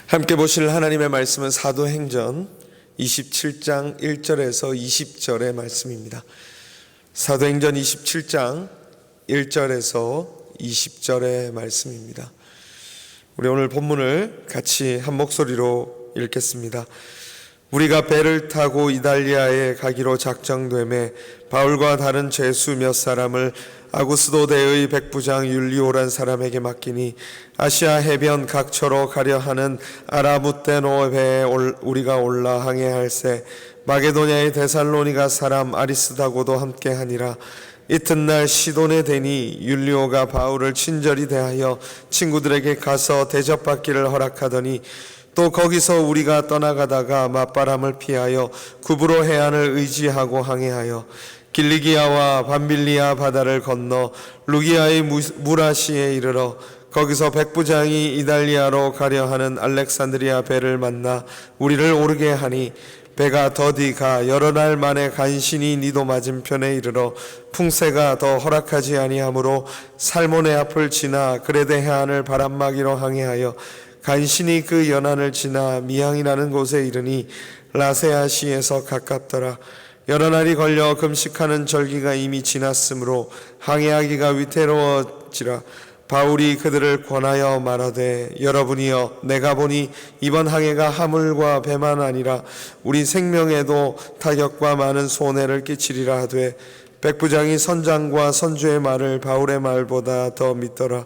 함께 보실 하나님의 말씀은 사도행전 27장 1절에서 20절의 말씀입니다. 사도행전 27장 1절에서 20절의 말씀입니다. 우리 오늘 본문을 같이 한 목소리로 읽겠습니다. 우리가 배를 타고 이달리아에 가기로 작정되매 바울과 다른 죄수 몇 사람을 아구스도대의 백부장 율리오란 사람에게 맡기니 아시아 해변 각처로 가려 하는 아라무떼노 배에 우리가 올라 항해할세 마게도냐의 데살로니가 사람 아리스다고도 함께하니라. 이튿날 시돈에 대니 율리오가 바울을 친절히 대하여 친구들에게 가서 대접받기를 허락하더니 또 거기서 우리가 떠나가다가 맞바람을 피하여 구브로 해안을 의지하고 항해하여 길리기아와 밤빌리아 바다를 건너 루기아의 무라시에 이르러 거기서 백부장이 이달리아로 가려 하는 알렉산드리아 배를 만나 우리를 오르게 하니 배가 더디 가 여러 날 만에 간신히 니도 맞은편에 이르러 풍세가 더 허락하지 아니하므로 살모네 앞을 지나 그레데 해안을 바람막이로 항해하여 간신히 그 연안을 지나 미항이라는 곳에 이르니 라세아시에서 가깝더라. 여러 날이 걸려 금식하는 절기가 이미 지났으므로 항해하기가 위태로워지라. 바울이 그들을 권하여 말하되 여러분이여 내가 보니 이번 항해가 화물과 배만 아니라 우리 생명에도 타격과 많은 손해를 끼치리라 하되 백부장이 선장과 선주의 말을 바울의 말보다 더 믿더라.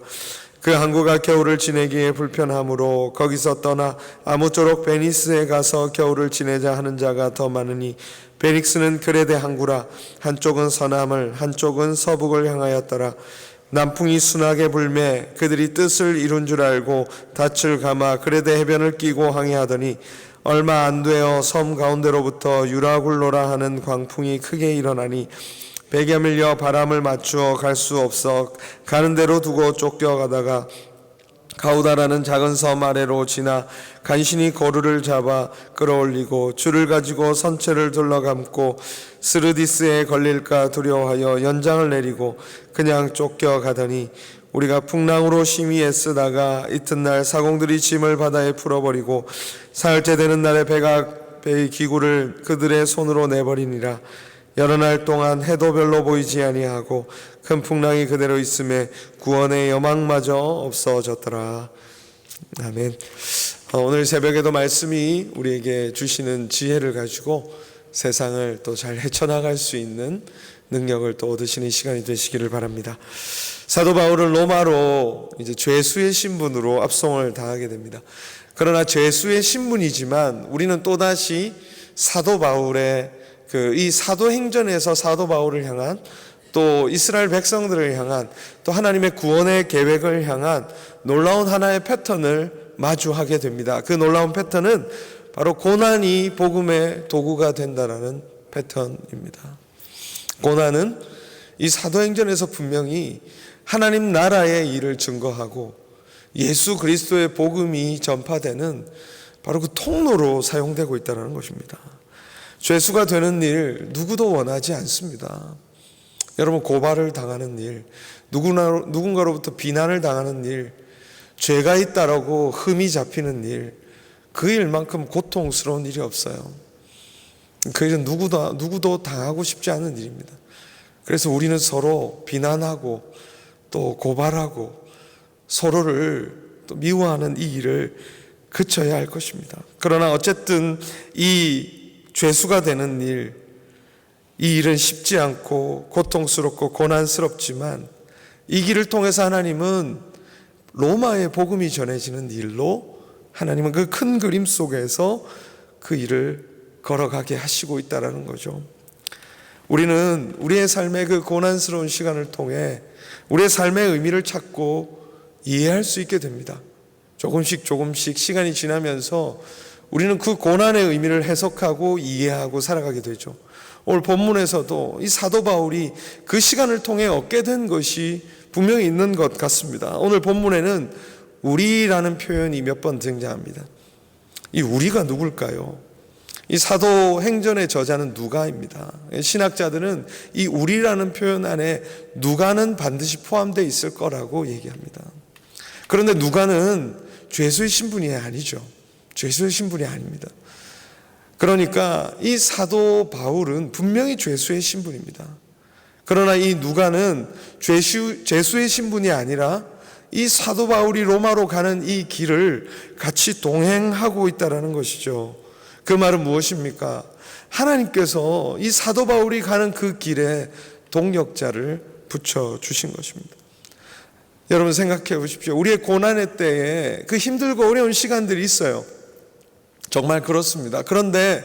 그 항구가 겨울을 지내기에 불편하므로 거기서 떠나 아무쪼록 베니스에 가서 겨울을 지내자 하는 자가 더 많으니 베닉스는 그레데 항구라. 한쪽은 서남을 한쪽은 서북을 향하였더라. 남풍이 순하게 불매 그들이 뜻을 이룬 줄 알고 닻을 감아 그레데 해변을 끼고 항해하더니 얼마 안 되어 섬 가운데로부터 유라굴로라 하는 광풍이 크게 일어나니 배가 밀려 바람을 맞추어 갈 수 없어 가는 대로 두고 쫓겨가다가 가우다라는 작은 섬 아래로 지나 간신히 고루를 잡아 끌어올리고 줄을 가지고 선체를 둘러감고 스르디스에 걸릴까 두려워하여 연장을 내리고 그냥 쫓겨가더니 우리가 풍랑으로 심히 애쓰다가 이튿날 사공들이 짐을 바다에 풀어버리고 사흘째 되는 날에 배의 기구를 그들의 손으로 내버리니라. 여러 날 동안 해도 별로 보이지 아니하고 큰 풍랑이 그대로 있음에 구원의 여망마저 없어졌더라. 아멘. 오늘 새벽에도 말씀이 우리에게 주시는 지혜를 가지고 세상을 또 잘 헤쳐나갈 수 있는 능력을 또 얻으시는 시간이 되시기를 바랍니다. 사도 바울은 로마로 이제 죄수의 신분으로 압송을 당하게 됩니다. 그러나 죄수의 신분이지만 우리는 또다시 사도 바울의 이 사도행전에서 사도 바울을 향한 또 이스라엘 백성들을 향한 또 하나님의 구원의 계획을 향한 놀라운 하나의 패턴을 마주하게 됩니다. 그 놀라운 패턴은 바로 고난이 복음의 도구가 된다라는 패턴입니다. 고난은 이 사도행전에서 분명히 하나님 나라의 일을 증거하고 예수 그리스도의 복음이 전파되는 바로 그 통로로 사용되고 있다는 것입니다. 죄수가 되는 일 누구도 원하지 않습니다. 여러분, 고발을 당하는 일, 누군가로부터 비난을 당하는 일, 죄가 있다라고 흠이 잡히는 일, 그 일만큼 고통스러운 일이 없어요. 그 일은 누구도 당하고 싶지 않은 일입니다. 그래서 우리는 서로 비난하고 또 고발하고 서로를 또 미워하는 이 일을 그쳐야 할 것입니다. 그러나 어쨌든 이 죄수가 되는 일, 이 일은 쉽지 않고 고통스럽고 고난스럽지만 이 길을 통해서 하나님은 로마의 복음이 전해지는 일로 하나님은 그 큰 그림 속에서 그 일을 걸어가게 하시고 있다는 거죠. 우리는 우리의 삶의 그 고난스러운 시간을 통해 우리의 삶의 의미를 찾고 이해할 수 있게 됩니다. 조금씩 시간이 지나면서 우리는 그 고난의 의미를 해석하고 이해하고 살아가게 되죠. 오늘 본문에서도 이 사도 바울이 그 시간을 통해 얻게 된 것이 분명히 있는 것 같습니다. 오늘 본문에는 우리라는 표현이 몇 번 등장합니다. 이 우리가 누굴까요? 이 사도행전의 저자는 누가입니다. 신학자들은 이 우리라는 표현 안에 누가는 반드시 포함되어 있을 거라고 얘기합니다. 그런데 누가는 죄수의 신분이 아니죠. 죄수의 신분이 아닙니다. 그러니까 이 사도 바울은 분명히 죄수의 신분입니다. 그러나 이 누가는 죄수의 신분이 아니라 이 사도 바울이 로마로 가는 이 길을 같이 동행하고 있다는 것이죠. 그 말은 무엇입니까? 하나님께서 이 사도 바울이 가는 그 길에 동력자를 붙여주신 것입니다. 여러분 생각해 보십시오. 우리의 고난의 때에 그 힘들고 어려운 시간들이 있어요. 정말 그렇습니다. 그런데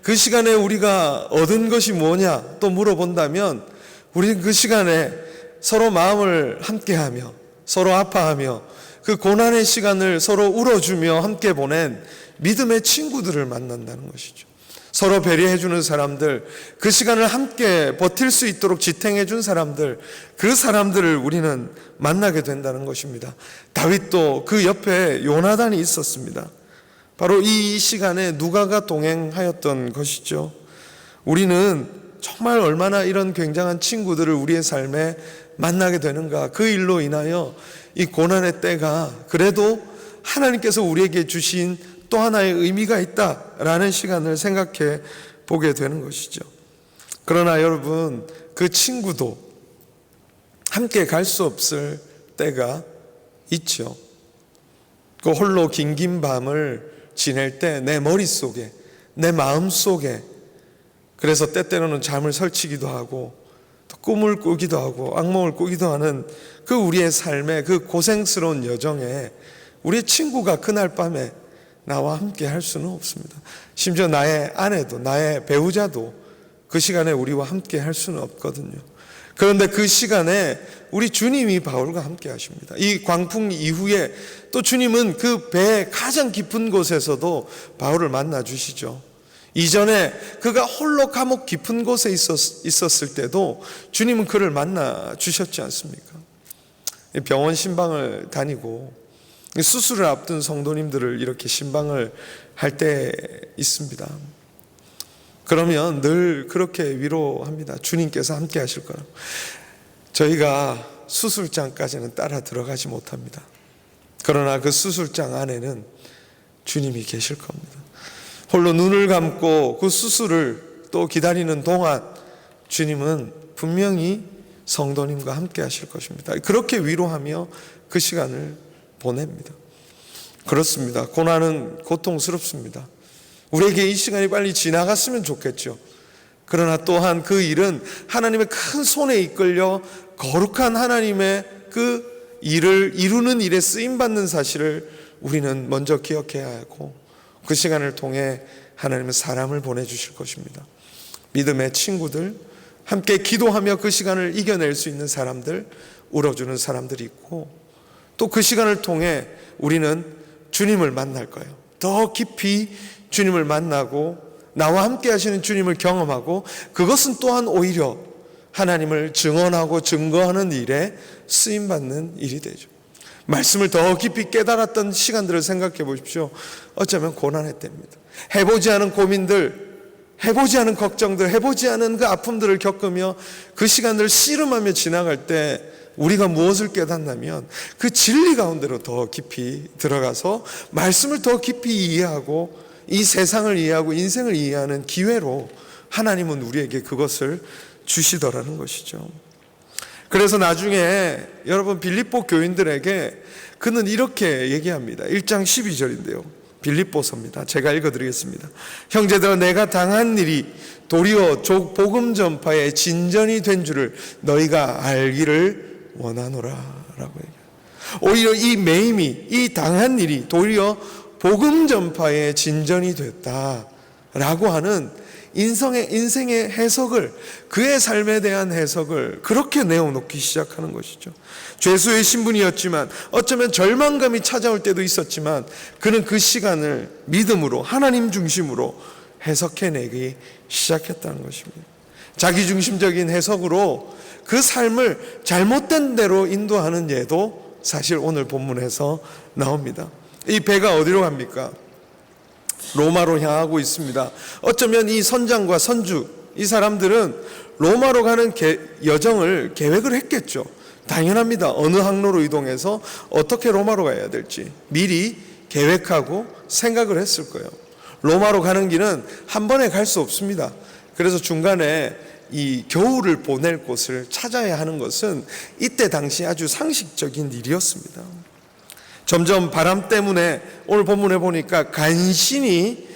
그 시간에 우리가 얻은 것이 뭐냐 또 물어본다면 우리는 그 시간에 서로 마음을 함께하며 서로 아파하며 그 고난의 시간을 서로 울어주며 함께 보낸 믿음의 친구들을 만난다는 것이죠. 서로 배려해주는 사람들, 그 시간을 함께 버틸 수 있도록 지탱해준 사람들, 그 사람들을 우리는 만나게 된다는 것입니다. 다윗도 그 옆에 요나단이 있었습니다. 바로 이 시간에 누가가 동행하였던 것이죠. 우리는 정말 얼마나 이런 굉장한 친구들을 우리의 삶에 만나게 되는가. 그 일로 인하여 이 고난의 때가 그래도 하나님께서 우리에게 주신 또 하나의 의미가 있다라는 시간을 생각해 보게 되는 것이죠. 그러나 여러분, 그 친구도 함께 갈 수 없을 때가 있죠. 그 홀로 긴긴 밤을 지낼 때 내 머릿속에, 내 마음속에, 그래서 때때로는 잠을 설치기도 하고 또 꿈을 꾸기도 하고 악몽을 꾸기도 하는 그 우리의 삶의 그 고생스러운 여정에 우리의 친구가 그날 밤에 나와 함께 할 수는 없습니다. 심지어 나의 아내도 나의 배우자도 그 시간에 우리와 함께 할 수는 없거든요. 그런데 그 시간에 우리 주님이 바울과 함께 하십니다. 이 광풍 이후에 또 주님은 그 배의 가장 깊은 곳에서도 바울을 만나 주시죠. 이전에 그가 홀로 감옥 깊은 곳에 있었을 때도 주님은 그를 만나 주셨지 않습니까? 병원 신방을 다니고 수술을 앞둔 성도님들을 이렇게 신방을 할 때 있습니다. 그러면 늘 그렇게 위로합니다. 주님께서 함께 하실 거라고. 저희가 수술장까지는 따라 들어가지 못합니다. 그러나 그 수술장 안에는 주님이 계실 겁니다. 홀로 눈을 감고 그 수술을 또 기다리는 동안 주님은 분명히 성도님과 함께 하실 것입니다. 그렇게 위로하며 그 시간을 보냅니다. 그렇습니다. 고난은 고통스럽습니다. 우리에게 이 시간이 빨리 지나갔으면 좋겠죠. 그러나 또한 그 일은 하나님의 큰 손에 이끌려 거룩한 하나님의 그 일을 이루는 일에 쓰임받는 사실을 우리는 먼저 기억해야 하고 그 시간을 통해 하나님은 사람을 보내주실 것입니다. 믿음의 친구들, 함께 기도하며 그 시간을 이겨낼 수 있는 사람들, 울어주는 사람들이 있고 또 그 시간을 통해 우리는 주님을 만날 거예요. 더 깊이 주님을 만나고 나와 함께 하시는 주님을 경험하고 그것은 또한 오히려 하나님을 증언하고 증거하는 일에 쓰임받는 일이 되죠. 말씀을 더 깊이 깨달았던 시간들을 생각해 보십시오. 어쩌면 고난의 때입니다. 해보지 않은 고민들, 해보지 않은 걱정들, 해보지 않은 그 아픔들을 겪으며 그 시간들을 씨름하며 지나갈 때 우리가 무엇을 깨닫냐면 그 진리 가운데로 더 깊이 들어가서 말씀을 더 깊이 이해하고 이 세상을 이해하고 인생을 이해하는 기회로 하나님은 우리에게 그것을 주시더라는 것이죠. 그래서 나중에 여러분 빌립보 교인들에게 그는 이렇게 얘기합니다. 1장 12절인데요. 빌립보서입니다. 제가 읽어드리겠습니다. 형제들아, 내가 당한 일이 도리어 복음 전파의 진전이 된 줄을 너희가 알기를 원하노라 라고 얘기해요. 오히려 이 매임이, 이 당한 일이 도리어 복음 전파의 진전이 됐다라고 하는 인생의 해석을, 그의 삶에 대한 해석을 그렇게 내어놓기 시작하는 것이죠. 죄수의 신분이었지만 어쩌면 절망감이 찾아올 때도 있었지만 그는 그 시간을 믿음으로 하나님 중심으로 해석해내기 시작했다는 것입니다. 자기중심적인 해석으로 그 삶을 잘못된 대로 인도하는 예도 사실 오늘 본문에서 나옵니다. 이 배가 어디로 갑니까? 로마로 향하고 있습니다. 어쩌면 이 선장과 선주, 이 사람들은 로마로 가는 여정을 계획을 했겠죠. 당연합니다. 어느 항로로 이동해서 어떻게 로마로 가야 될지 미리 계획하고 생각을 했을 거예요. 로마로 가는 길은 한 번에 갈 수 없습니다. 그래서 중간에 이 겨울을 보낼 곳을 찾아야 하는 것은 이때 당시 아주 상식적인 일이었습니다. 점점 바람 때문에 오늘 본문에 보니까 간신히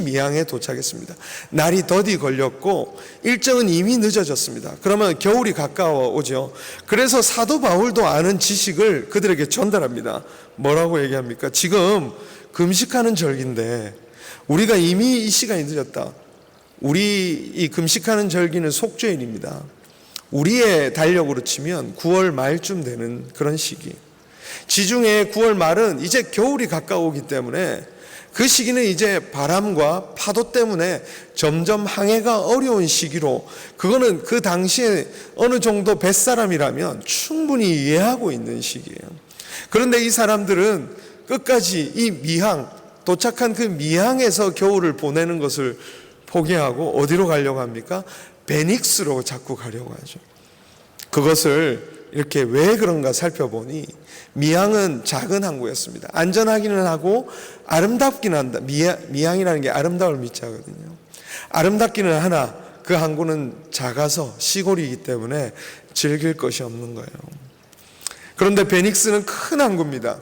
미항에 도착했습니다. 날이 더디 걸렸고 일정은 이미 늦어졌습니다. 그러면 겨울이 가까워 오죠. 그래서 사도 바울도 아는 지식을 그들에게 전달합니다. 뭐라고 얘기합니까? 지금 금식하는 절기인데 우리가 이미 이 시간이 늦었다. 우리 이 금식하는 절기는 속죄일입니다. 우리의 달력으로 치면 9월 말쯤 되는 그런 시기. 지중해 9월 말은 이제 겨울이 가까우기 때문에 그 시기는 이제 바람과 파도 때문에 점점 항해가 어려운 시기로, 그거는 그 당시에 어느 정도 뱃사람이라면 충분히 이해하고 있는 시기예요. 그런데 이 사람들은 끝까지 이 미항, 도착한 그 미항에서 겨울을 보내는 것을 포기하고 어디로 가려고 합니까? 베닉스로 자꾸 가려고 하죠. 그것을 이렇게 왜 그런가 살펴보니 미항은 작은 항구였습니다. 안전하기는 하고 아름답기는 한다. 미항이라는 게 아름다울 미자거든요. 아름답기는 하나 그 항구는 작아서 시골이기 때문에 즐길 것이 없는 거예요. 그런데 베닉스는 큰 항구입니다.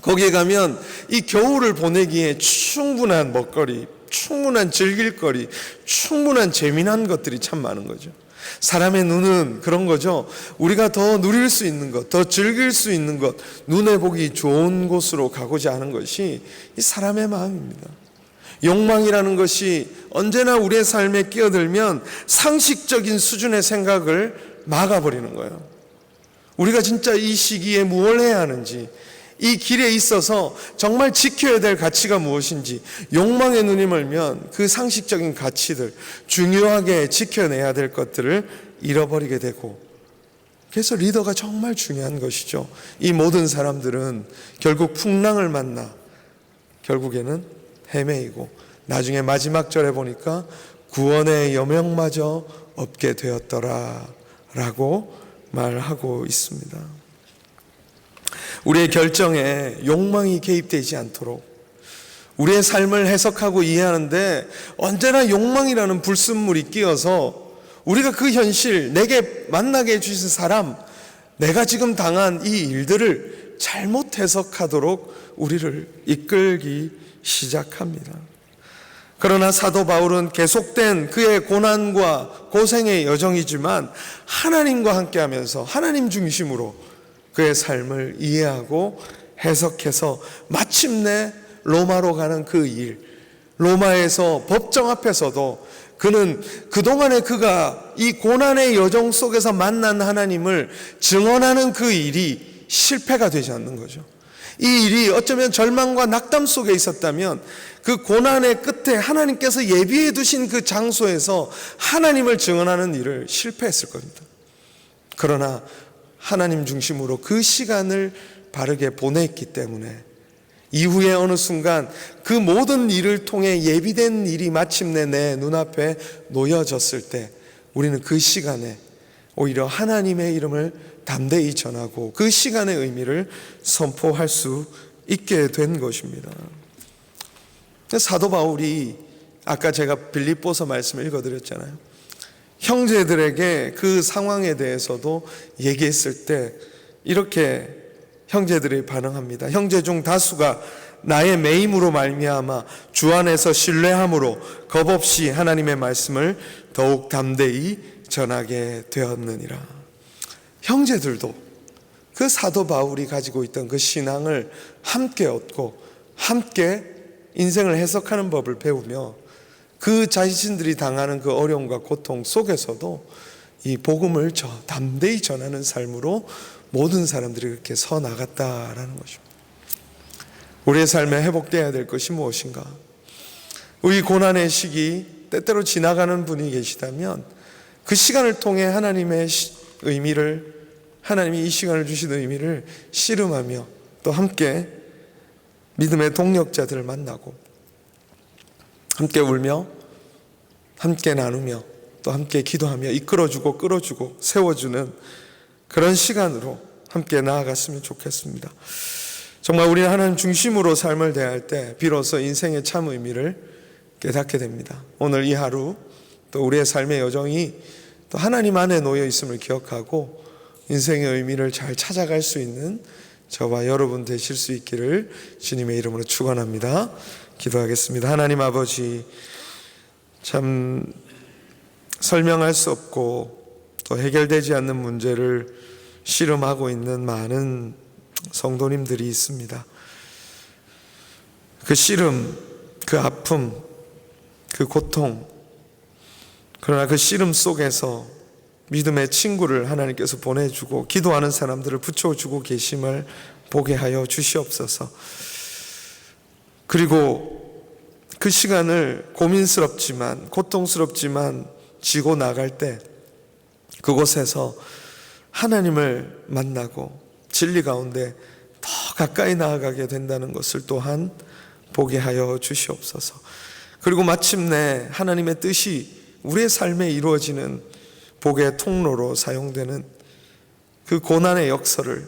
거기에 가면 이 겨울을 보내기에 충분한 먹거리, 충분한 즐길거리, 충분한 재미난 것들이 참 많은 거죠. 사람의 눈은 그런 거죠. 우리가 더 누릴 수 있는 것, 더 즐길 수 있는 것, 눈에 보기 좋은 곳으로 가고자 하는 것이 이 사람의 마음입니다. 욕망이라는 것이 언제나 우리의 삶에 끼어들면 상식적인 수준의 생각을 막아버리는 거예요. 우리가 진짜 이 시기에 무엇을 해야 하는지, 이 길에 있어서 정말 지켜야 될 가치가 무엇인지, 욕망의 눈이 멀면 그 상식적인 가치들, 중요하게 지켜내야 될 것들을 잃어버리게 되고, 그래서 리더가 정말 중요한 것이죠. 이 모든 사람들은 결국 풍랑을 만나 결국에는 헤매이고, 나중에 마지막 절에 보니까 구원의 여명마저 없게 되었더라 라고 말하고 있습니다. 우리의 결정에 욕망이 개입되지 않도록 우리의 삶을 해석하고 이해하는데 언제나 욕망이라는 불순물이 끼어서 우리가 그 현실, 내게 만나게 해주신 사람, 내가 지금 당한 이 일들을 잘못 해석하도록 우리를 이끌기 시작합니다. 그러나 사도 바울은 계속된 그의 고난과 고생의 여정이지만 하나님과 함께하면서 하나님 중심으로 그의 삶을 이해하고 해석해서 마침내 로마로 가는 그 일, 로마에서 법정 앞에서도 그는 그동안에 그가 이 고난의 여정 속에서 만난 하나님을 증언하는 그 일이 실패가 되지 않는 거죠. 이 일이 어쩌면 절망과 낙담 속에 있었다면 그 고난의 끝에 하나님께서 예비해 두신 그 장소에서 하나님을 증언하는 일을 실패했을 겁니다. 그러나 하나님 중심으로 그 시간을 바르게 보냈기 때문에 이후에 어느 순간 그 모든 일을 통해 예비된 일이 마침내 내 눈앞에 놓여졌을 때 우리는 그 시간에 오히려 하나님의 이름을 담대히 전하고 그 시간의 의미를 선포할 수 있게 된 것입니다. 사도 바울이 아까 제가 빌립보서 말씀을 읽어드렸잖아요. 형제들에게 그 상황에 대해서도 얘기했을 때 이렇게 형제들이 반응합니다. 형제 중 다수가 나의 매임으로 말미암아 주 안에서 신뢰함으로 겁없이 하나님의 말씀을 더욱 담대히 전하게 되었느니라. 형제들도 그 사도 바울이 가지고 있던 그 신앙을 함께 얻고 함께 인생을 해석하는 법을 배우며 그 자신들이 당하는 그 어려움과 고통 속에서도 이 복음을 담대히 전하는 삶으로 모든 사람들이 그렇게 서 나갔다라는 것입니다. 우리의 삶에 회복되어야 될 것이 무엇인가? 우리 고난의 시기 때때로 지나가는 분이 계시다면 그 시간을 통해 하나님의 의미를, 하나님이 이 시간을 주신 의미를 씨름하며 또 함께 믿음의 동력자들을 만나고 함께 울며 함께 나누며 또 함께 기도하며 이끌어주고 끌어주고 세워주는 그런 시간으로 함께 나아갔으면 좋겠습니다. 정말 우리는 하나님 중심으로 삶을 대할 때 비로소 인생의 참 의미를 깨닫게 됩니다. 오늘 이 하루 또 우리의 삶의 여정이 또 하나님 안에 놓여 있음을 기억하고 인생의 의미를 잘 찾아갈 수 있는 저와 여러분 되실 수 있기를 주님의 이름으로 축원합니다. 기도하겠습니다. 하나님 아버지, 참 설명할 수 없고 또 해결되지 않는 문제를 씨름하고 있는 많은 성도님들이 있습니다. 그 씨름, 그 아픔, 그 고통, 그러나 그 씨름 속에서 믿음의 친구를 하나님께서 보내주고 기도하는 사람들을 붙여주고 계심을 보게 하여 주시옵소서. 그리고 그 시간을 고민스럽지만 고통스럽지만 지고 나갈 때 그곳에서 하나님을 만나고 진리 가운데 더 가까이 나아가게 된다는 것을 또한 보게 하여 주시옵소서. 그리고 마침내 하나님의 뜻이 우리의 삶에 이루어지는 복의 통로로 사용되는 그 고난의 역설을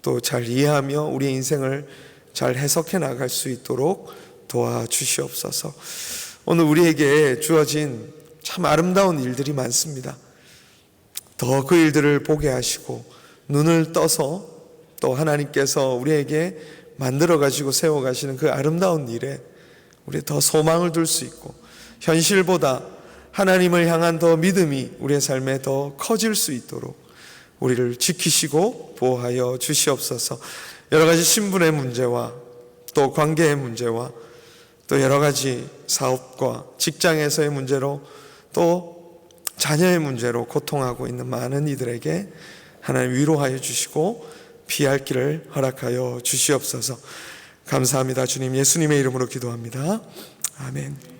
또 잘 이해하며 우리의 인생을 잘 해석해 나갈 수 있도록 도와주시옵소서. 오늘 우리에게 주어진 참 아름다운 일들이 많습니다. 더 그 일들을 보게 하시고 눈을 떠서 또 하나님께서 우리에게 만들어 가지고 세워 가시는 그 아름다운 일에 우리 더 소망을 둘 수 있고 현실보다 하나님을 향한 더 믿음이 우리의 삶에 더 커질 수 있도록 우리를 지키시고 보호하여 주시옵소서. 여러 가지 신분의 문제와 또 관계의 문제와 또 여러 가지 사업과 직장에서의 문제로 또 자녀의 문제로 고통하고 있는 많은 이들에게 하나님 위로하여 주시고 피할 길을 허락하여 주시옵소서. 감사합니다. 주님, 예수님의 이름으로 기도합니다. 아멘.